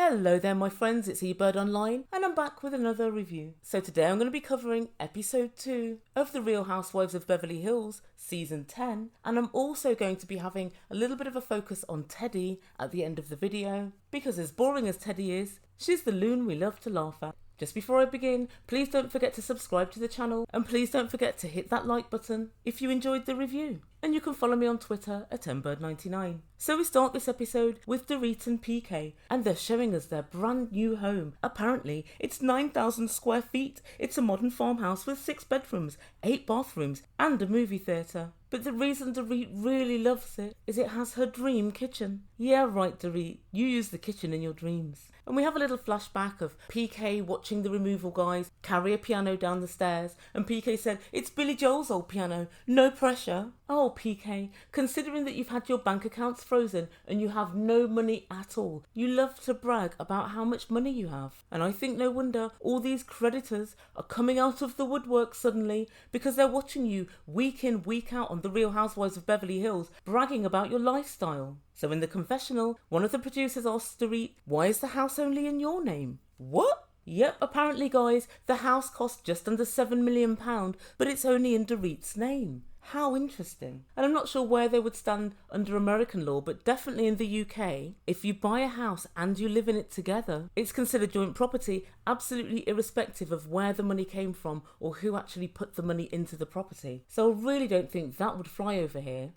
Hello there my friends, it's Ebird Online and I'm back with another review. So today I'm going to be covering episode 2 of The Real Housewives of Beverly Hills season 10, and I'm also going to be having a little bit of a focus on Teddi at the end of the video, because as boring as Teddi is, she's the loon we love to laugh at. Just before I begin, please don't forget to subscribe to the channel and please don't forget to hit that like button if you enjoyed the review. And you can follow me on Twitter at Ebird99. So we start this episode with Dorit and PK, and they're showing us their brand new home. Apparently, it's 9,000 square feet. It's a modern farmhouse with 6 bedrooms, 8 bathrooms, and a movie theatre. But the reason Dorit really loves it is it has her dream kitchen. Yeah, right, Dorit, you use the kitchen in your dreams. And we have a little flashback of PK watching the removal guys carry a piano down the stairs, and PK said, "It's Billy Joel's old piano, no pressure." Oh, PK, considering that you've had your bank accounts frozen and you have no money at all, you love to brag about how much money you have. And I think no wonder all these creditors are coming out of the woodwork suddenly, because they're watching you week in, week out on The Real Housewives of Beverly Hills bragging about your lifestyle. So in the confessional, one of the producers asks Dorit, "Why is the house only in your name?" What? Yep, apparently guys, the house cost just under £7 million, but it's only in Dorit's name. How interesting. And I'm not sure where they would stand under American law, but definitely in the UK, if you buy a house and you live in it together, it's considered joint property, absolutely irrespective of where the money came from or who actually put the money into the property. So I really don't think that would fly over here.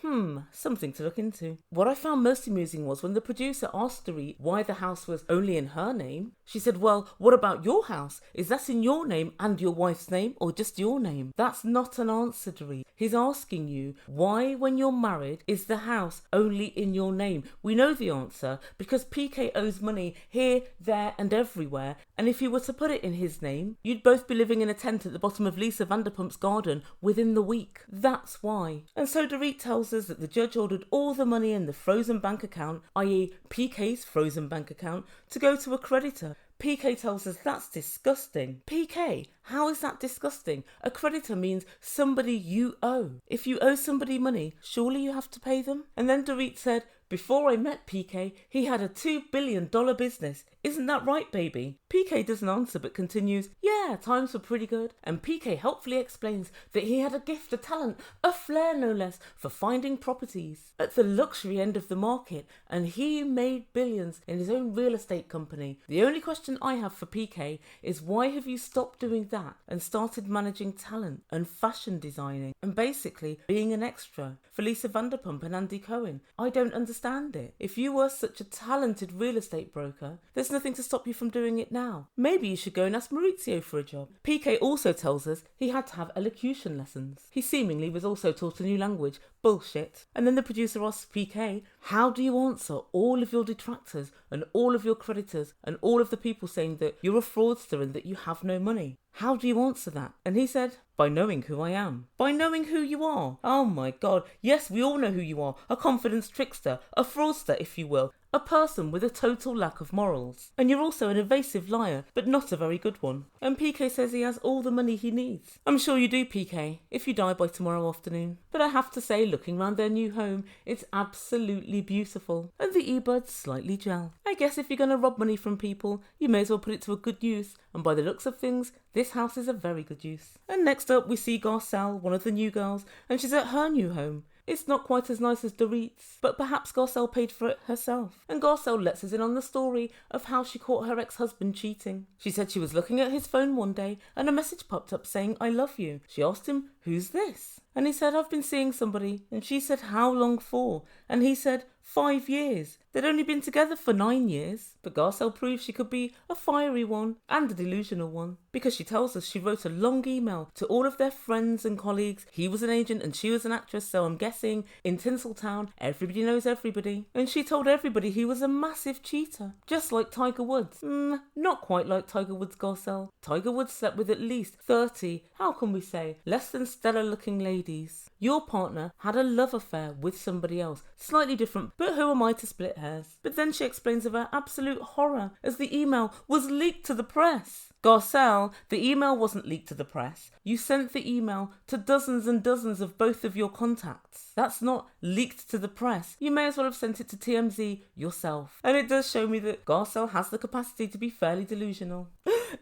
Something to look into. What I found most amusing was when the producer asked Dorit why the house was only in her name. She said, "Well, what about your house? Is that in your name and your wife's name, or just your name?" That's not an answer, Dorit. He's asking you why, when you're married, is the house only in your name? We know the answer, because PK owes money here, there and everywhere, and if you were to put it in his name, you'd both be living in a tent at the bottom of Lisa Vanderpump's garden within the week. That's why. And so Dorit tells us that the judge ordered all the money in the frozen bank account, i.e. PK's frozen bank account, to go to a creditor. PK tells us that's disgusting. PK, how is that disgusting? A creditor means somebody you owe. If you owe somebody money, surely you have to pay them? And then Dorit said, "Before I met PK, he had a $2 billion business. Isn't that right, baby?" PK doesn't answer but continues, "Yeah, times were pretty good." And PK helpfully explains that he had a gift, a talent, a flair no less, for finding properties at the luxury end of the market, and he made billions in his own real estate company. The only question I have for PK is, why have you stopped doing that and started managing talent and fashion designing and basically being an extra for Lisa Vanderpump and Andy Cohen? I don't understand it. If you were such a talented real estate broker, there's nothing to stop you from doing it now. Maybe you should go and ask Maurizio for a job. PK also tells us he had to have elocution lessons. He seemingly was also taught a new language. Bullshit. And then the producer asks PK, "How do you answer all of your detractors and all of your creditors and all of the people saying that you're a fraudster and that you have no money? How do you answer that?" And he said, "By knowing who I am." By knowing who you are. Oh my God. Yes, we all know who you are. A confidence trickster, a fraudster, if you will. A person with a total lack of morals. And you're also an evasive liar, but not a very good one. And PK says he has all the money he needs. I'm sure you do, PK, if you die by tomorrow afternoon. But I have to say, looking around their new home, it's absolutely beautiful. And the Ebirds slightly gel. I guess if you're going to rob money from people, you may as well put it to a good use. And by the looks of things, this house is a very good use. And next up, we see Garcelle, one of the new girls, and she's at her new home. It's not quite as nice as Dorit's, but perhaps Garcelle paid for it herself. And Garcelle lets us in on the story of how she caught her ex-husband cheating. She said she was looking at his phone one day and a message popped up saying, "I love you." She asked him, "Who's this?" And he said, "I've been seeing somebody." And she said, "How long for?" And he said, 5 years. They'd only been together for 9 years. But Garcelle proves she could be a fiery one and a delusional one, because she tells us she wrote a long email to all of their friends and colleagues. He was an agent and she was an actress, so I'm guessing in Tinseltown everybody knows everybody. And she told everybody he was a massive cheater, just like Tiger Woods. Not quite like Tiger Woods, Garcelle. Tiger Woods slept with at least 30, how can we say, less than stellar looking ladies. Your partner had a love affair with somebody else. Slightly different but who am I to split hairs? But then she explains of her absolute horror as the email was leaked to the press. Garcelle, the email wasn't leaked to the press. You sent the email to dozens and dozens of both of your contacts. That's not leaked to the press. You may as well have sent it to TMZ yourself. And it does show me that Garcelle has the capacity to be fairly delusional.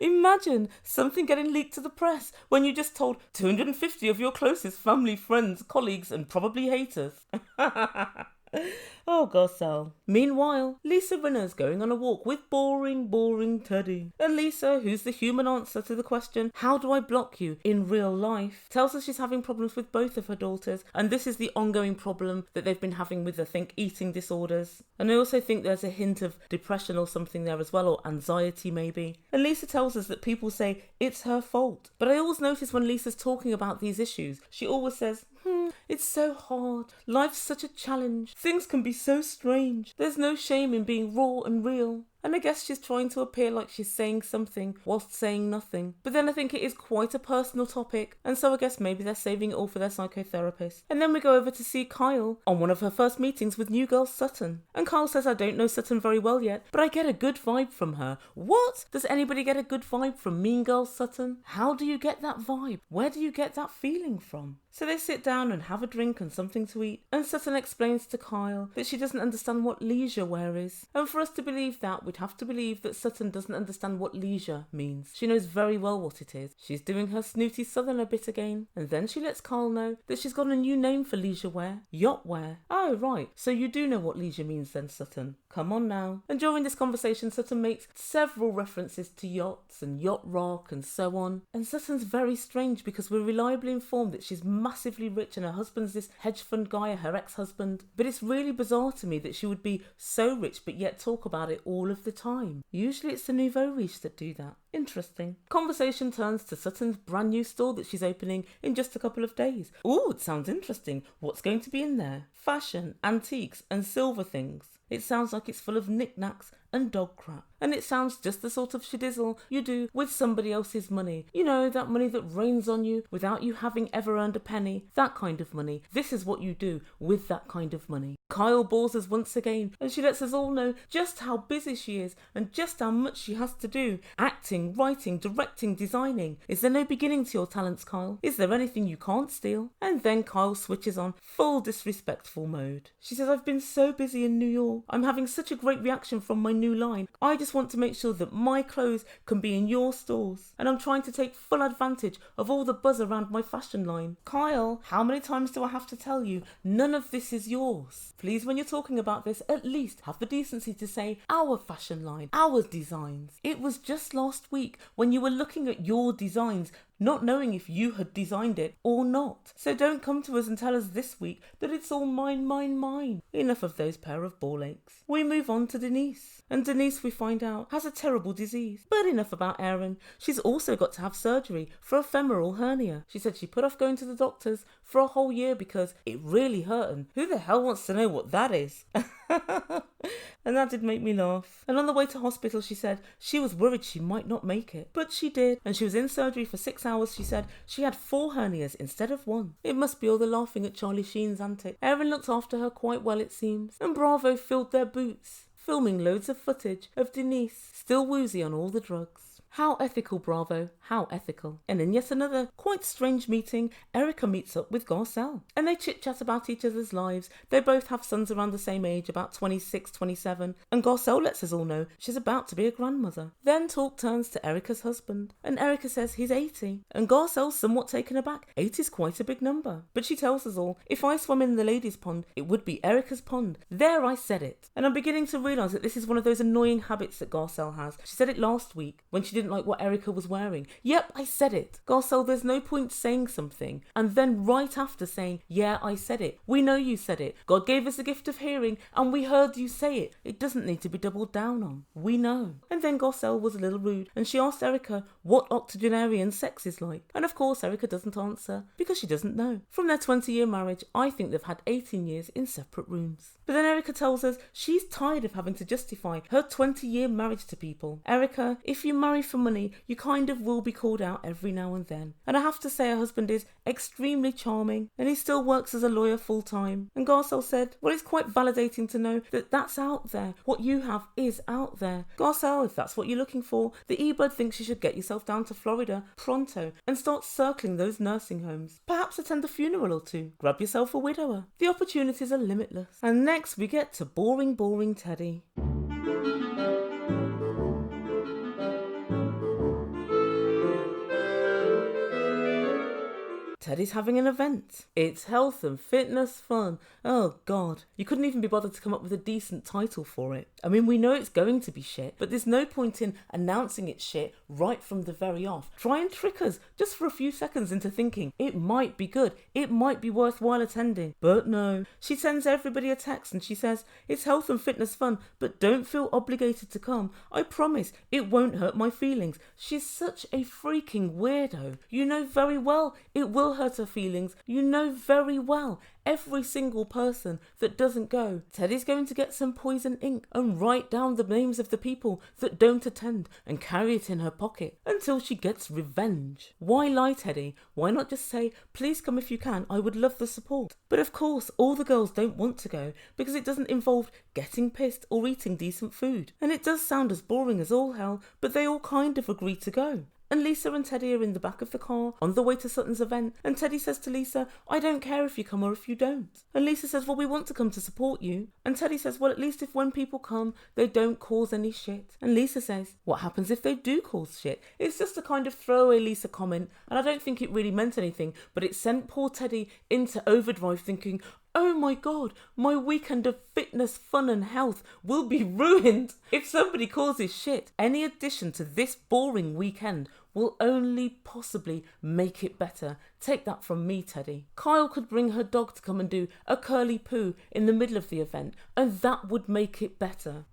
Imagine something getting leaked to the press when you just told 250 of your closest family, friends, colleagues, and probably haters. Oh, Garcelle. Meanwhile, Lisa Rinna's going on a walk with boring Teddi. And Lisa, who's the human answer to the question, how do I block you in real life, tells us she's having problems with both of her daughters, and this is the ongoing problem that they've been having with, I think, eating disorders. And I also think there's a hint of depression or something there as well, or anxiety maybe. And Lisa tells us that people say it's her fault. But I always notice when Lisa's talking about these issues, she always says, it's so hard. Life's such a challenge. Things can be so strange. There's no shame in being raw and real. And I guess she's trying to appear like she's saying something whilst saying nothing. But then I think it is quite a personal topic, and so I guess maybe they're saving it all for their psychotherapist. And then we go over to see Kyle on one of her first meetings with new girl Sutton. And Kyle says, I don't know Sutton very well yet, but I get a good vibe from her. What? Does anybody get a good vibe from mean girl Sutton? How do you get that vibe? Where do you get that feeling from? So they sit down and have a drink and something to eat, and Sutton explains to Kyle that she doesn't understand what leisure wear is. And for us to believe that, we'd have to believe that Sutton doesn't understand what leisure means. She knows very well what it is. She's doing her snooty southerner bit again, and then she lets Kyle know that she's got a new name for leisure wear, yacht wear. Oh right, so you do know what leisure means then, Sutton. Come on now. And during this conversation, Sutton makes several references to yachts and yacht rock and so on. And Sutton's very strange because we're reliably informed that she's massively rich and her husband's this hedge fund guy, her ex-husband. But it's really bizarre to me that she would be so rich but yet talk about it all of the time. Usually it's the nouveau riche that do that. Interesting. Conversation turns to Sutton's brand new store that she's opening in just a couple of days. Ooh, it sounds interesting. What's going to be in there? Fashion, antiques and silver things. It sounds like it's full of knickknacks and dog crap. And it sounds just the sort of shedizzle you do with somebody else's money. You know, that money that rains on you without you having ever earned a penny. That kind of money. This is what you do with that kind of money. Kyle bores us once again, and she lets us all know just how busy she is and just how much she has to do. Acting, writing, directing, designing. Is there no beginning to your talents, Kyle? Is there anything you can't steal? And then Kyle switches on full disrespectful mode. She says, I've been so busy in New York. I'm having such a great reaction from my new line. I just want to make sure that my clothes can be in your stores, and I'm trying to take full advantage of all the buzz around my fashion line. Kyle, how many times do I have to tell you none of this is yours? Please, when you're talking about this, at least have the decency to say our fashion line, our designs. It was just last week when you were looking at your designs, not knowing if you had designed it or not. So don't come to us and tell us this week that it's all mine. Enough of those pair of ball aches. We move on to Denise. And Denise, we find out, has a terrible disease. But enough about Erin. She's also got to have surgery for a femoral hernia. She said she put off going to the doctors for a whole year because it really hurt, and who the hell wants to know what that is? And that did make me laugh. And on the way to hospital, she said she was worried she might not make it. But she did. And she was in surgery for 6 hours. She said she had 4 hernias instead of 1. It must be all the laughing at Charlie Sheen's antics. Erin looked after her quite well, it seems. And Bravo filled their boots, filming loads of footage of Denise still woozy on all the drugs. How ethical, Bravo, how ethical. And in yet another quite strange meeting, Erika meets up with Garcelle. And they chit-chat about each other's lives. They both have sons around the same age, about 26, 27. And Garcelle lets us all know she's about to be a grandmother. Then talk turns to Erika's husband. And Erika says he's 80. And Garcelle's somewhat taken aback. 80 is quite a big number. But she tells us all, if I swam in the ladies' pond, it would be Erika's pond. There, I said it. And I'm beginning to realise that this is one of those annoying habits that Garcelle has. She said it last week when she didn't like what Erika was wearing. Yep, I said it. Garcelle, there's no point saying something and then right after saying, yeah, I said it. We know you said it. God gave us the gift of hearing and we heard you say it. It doesn't need to be doubled down on. We know. And then Garcelle was a little rude and she asked Erika what octogenarian sex is like. And of course Erika doesn't answer because she doesn't know. From their 20-year marriage, I think they've had 18 years in separate rooms. But then Erika tells us she's tired of having to justify her 20-year marriage to people. Erika, if you marry for for money, you kind of will be called out every now and then. And I have to say her husband is extremely charming and he still works as a lawyer full time. And Garcelle said, well, it's quite validating to know that that's out there. What you have is out there. Garcelle, if that's what you're looking for, the Ebird thinks you should get yourself down to Florida pronto and start circling those nursing homes. Perhaps attend a funeral or two. Grab yourself a widower. The opportunities are limitless. And next we get to boring Teddi. Teddi's having an event. It's health and fitness fun. Oh God, you couldn't even be bothered to come up with a decent title for it. I mean, we know it's going to be shit, but there's no point in announcing it's shit right from the very off. Try and trick us just for a few seconds into thinking it might be good, it might be worthwhile attending. But no, she sends everybody a text and she says, it's health and fitness fun, but don't feel obligated to come. I promise it won't hurt my feelings. She's such a freaking weirdo. You know very well it will hurt her feelings. You know very well every single person that doesn't go. Teddi's going to get some poison ink and write down the names of the people that don't attend and carry it in her pocket until she gets revenge. Why lie, Teddi? Why not just say, please come if you can, I would love the support. But of course all the girls don't want to go because it doesn't involve getting pissed or eating decent food. And it does sound as boring as all hell, but they all kind of agree to go. And Lisa and Teddi are in the back of the car on the way to Sutton's event, and Teddi says to Lisa, I don't care if you come or if you don't. And Lisa says, well, we want to come to support you. And Teddi says, well, at least if when people come, they don't cause any shit. And Lisa says, what happens if they do cause shit? It's just a kind of throwaway Lisa comment, and I don't think it really meant anything, but it sent poor Teddi into overdrive thinking, oh my God, my weekend of fitness, fun and health will be ruined if somebody causes shit. Any addition to this boring weekend will only possibly make it better. Take that from me, Teddi. Kyle could bring her dog to come and do a curly poo in the middle of the event, and that would make it better.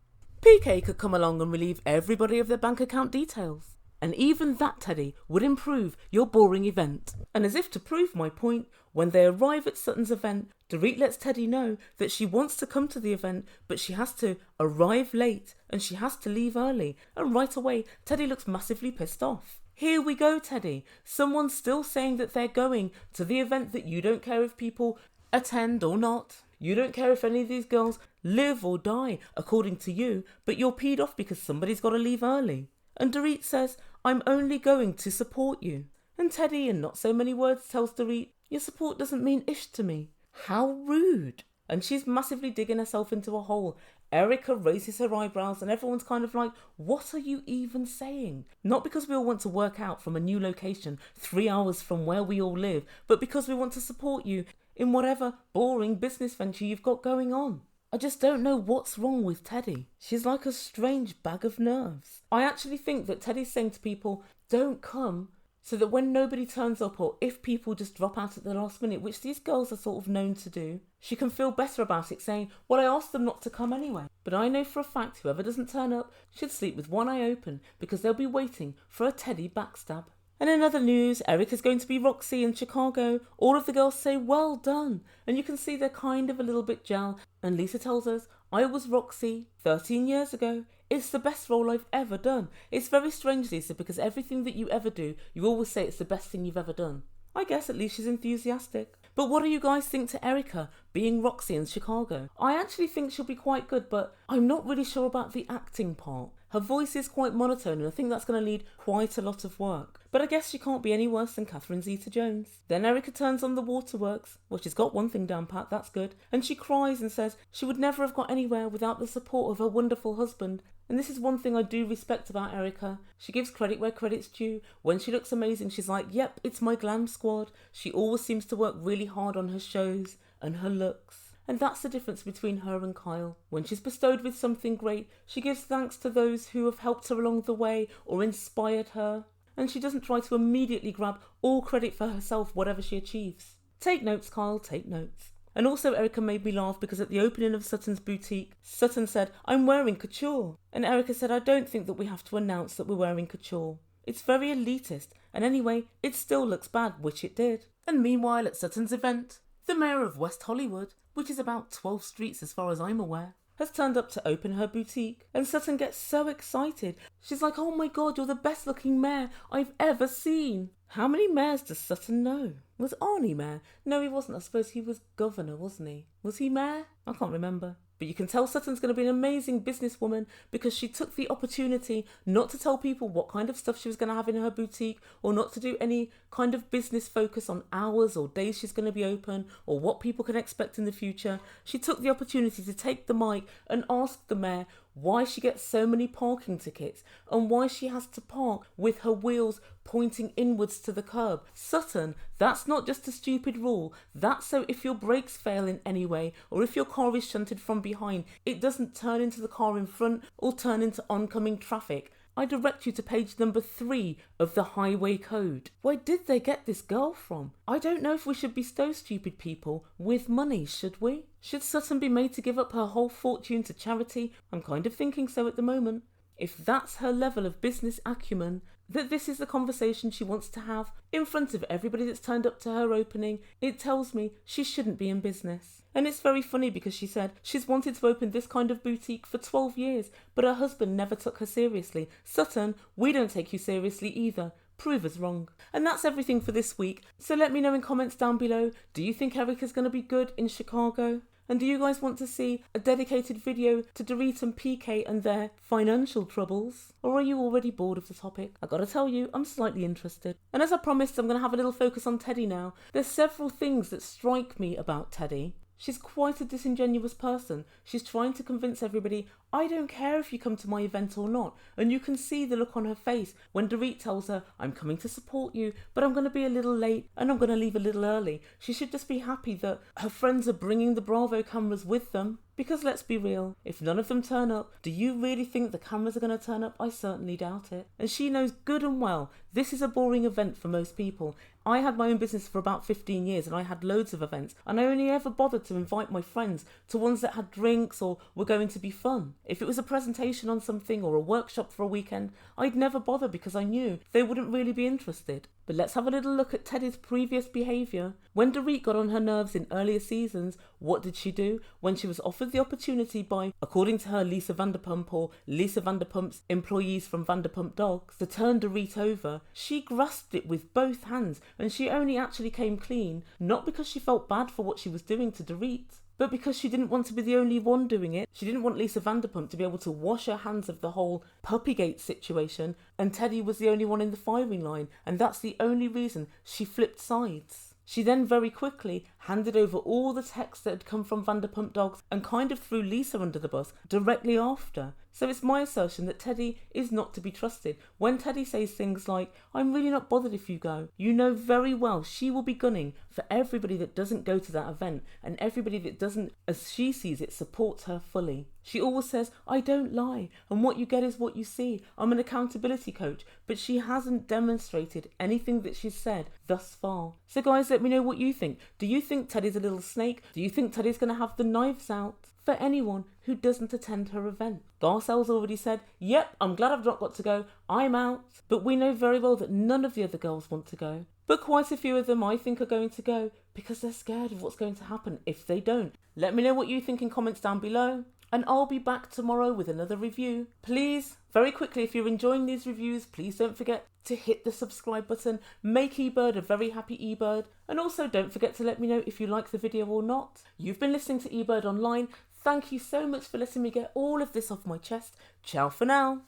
PK could come along and relieve everybody of their bank account details. And even that, Teddi, would improve your boring event. And as if to prove my point, when they arrive at Sutton's event, Dorit lets Teddi know that she wants to come to the event, but she has to arrive late and she has to leave early. And right away, Teddi looks massively pissed off. Here we go, Teddi. Someone's still saying that they're going to the event that you don't care if people attend or not. You don't care if any of these girls live or die, according to you, but you're peed off because somebody's got to leave early. And Dorit says, I'm only going to support you. And Teddi, in not so many words, tells Dorit, your support doesn't mean ish to me. How rude. And she's massively digging herself into a hole. Erika raises her eyebrows and everyone's kind of like, what are you even saying? Not because we all want to work out from a new location 3 hours from where we all live, but because we want to support you in whatever boring business venture you've got going on. I just don't know what's wrong with Teddi. She's like a strange bag of nerves. I actually think that Teddi's saying to people, don't come, so that when nobody turns up or if people just drop out at the last minute, which these girls are sort of known to do, she can feel better about it saying, well, I asked them not to come anyway. But I know for a fact whoever doesn't turn up should sleep with one eye open because they'll be waiting for a Teddi backstab. And in other news, Erika's going to be Roxy in Chicago. All of the girls say, well done. And you can see they're kind of a little bit gel. And Lisa tells us, I was Roxy 13 years ago. It's the best role I've ever done. It's very strange, Lisa, because everything that you ever do, you always say it's the best thing you've ever done. I guess at least she's enthusiastic. But what do you guys think to Erika being Roxy in Chicago? I actually think she'll be quite good, but I'm not really sure about the acting part. Her voice is quite monotone and I think that's going to need quite a lot of work. But I guess she can't be any worse than Catherine Zeta-Jones. Then Erika turns on the waterworks. Well, she's got one thing down pat, that's good. And she cries and says she would never have got anywhere without the support of her wonderful husband. And this is one thing I do respect about Erika. She gives credit where credit's due. When she looks amazing, she's like, yep, it's my glam squad. She always seems to work really hard on her shows and her looks. And that's the difference between her and Kyle. When she's bestowed with something great, she gives thanks to those who have helped her along the way or inspired her. And she doesn't try to immediately grab all credit for herself, whatever she achieves. Take notes, Kyle, take notes. And also Erika made me laugh because at the opening of Sutton's boutique, Sutton said, I'm wearing couture. And Erika said, I don't think that we have to announce that we're wearing couture. It's very elitist. And anyway, it still looks bad, which it did. And meanwhile at Sutton's event, the mayor of West Hollywood, which is about 12 streets as far as I'm aware, has turned up to open her boutique, and Sutton gets so excited. She's like, "Oh my god, you're the best looking mayor I've ever seen." How many mayors does Sutton know? Was Arnie mayor? No, he wasn't. I suppose he was governor, wasn't he? Was he mayor? I can't remember. But you can tell Sutton's going to be an amazing businesswoman because she took the opportunity not to tell people what kind of stuff she was going to have in her boutique, or not to do any kind of business focus on hours or days she's going to be open or what people can expect in the future. She took the opportunity to take the mic and ask the mayor why she gets so many parking tickets and why she has to park with her wheels pointing inwards to the curb. Sutton, that's not just a stupid rule. That's so if your brakes fail in any way, or if your car is shunted from behind, it doesn't turn into the car in front or turn into oncoming traffic. I direct you to page number 3 of the Highway Code. Where did they get this girl from? I don't know if we should bestow stupid people with money, should we? Should Sutton be made to give up her whole fortune to charity? I'm kind of thinking so at the moment. If that's her level of business acumen, that this is the conversation she wants to have in front of everybody that's turned up to her opening, it tells me she shouldn't be in business. And it's very funny because she said she's wanted to open this kind of boutique for 12 years, but her husband never took her seriously. Sutton, we don't take you seriously either. Prove us wrong. And that's everything for this week. So let me know in comments down below, do you think Erika's going to be good in Chicago? And do you guys want to see a dedicated video to Dorit and PK and their financial troubles? Or are you already bored of the topic? I gotta tell you, I'm slightly interested. And as I promised, I'm going to have a little focus on Teddi now. There's several things that strike me about Teddi. She's quite a disingenuous person. She's trying to convince everybody, I don't care if you come to my event or not. And you can see the look on her face when Dorit tells her, I'm coming to support you, but I'm going to be a little late and I'm going to leave a little early. She should just be happy that her friends are bringing the Bravo cameras with them. Because let's be real, if none of them turn up, do you really think the cameras are going to turn up? I certainly doubt it. And she knows good and well this is a boring event for most people. I had my own business for about 15 years and I had loads of events, and I only ever bothered to invite my friends to ones that had drinks or were going to be fun. If it was a presentation on something or a workshop for a weekend, I'd never bother because I knew they wouldn't really be interested. But let's have a little look at Teddi's previous behaviour. When Dorit got on her nerves in earlier seasons, what did she do? When she was offered the opportunity by, according to her, Lisa Vanderpump or Lisa Vanderpump's employees from Vanderpump Dogs, to turn Dorit over, she grasped it with both hands, and she only actually came clean, not because she felt bad for what she was doing to Dorit, but because she didn't want to be the only one doing it. She didn't want Lisa Vanderpump to be able to wash her hands of the whole Puppygate situation, and Teddi was the only one in the firing line, and that's the only reason she flipped sides. She then very quickly handed over all the texts that had come from Vanderpump Dogs and kind of threw Lisa under the bus directly after. So it's my assertion that Teddi is not to be trusted. When Teddi says things like, I'm really not bothered if you go, you know very well she will be gunning for everybody that doesn't go to that event, and everybody that doesn't, as she sees it, supports her fully. She always says, I don't lie, and what you get is what you see. I'm an accountability coach, but she hasn't demonstrated anything that she's said thus far. So guys, let me know what you think. Do you think Teddi's a little snake? Do you think Teddi's going to have the knives out for anyone who doesn't attend her event? Garcelle's already said, yep, I'm glad I've not got to go, I'm out. But we know very well that none of the other girls want to go. But quite a few of them I think are going to go because they're scared of what's going to happen if they don't. Let me know what you think in comments down below, and I'll be back tomorrow with another review. Please, very quickly, if you're enjoying these reviews, please don't forget to hit the subscribe button, make Ebird a very happy Ebird, and also don't forget to let me know if you like the video or not. You've been listening to Ebird Online. Thank you so much for letting me get all of this off my chest. Ciao for now.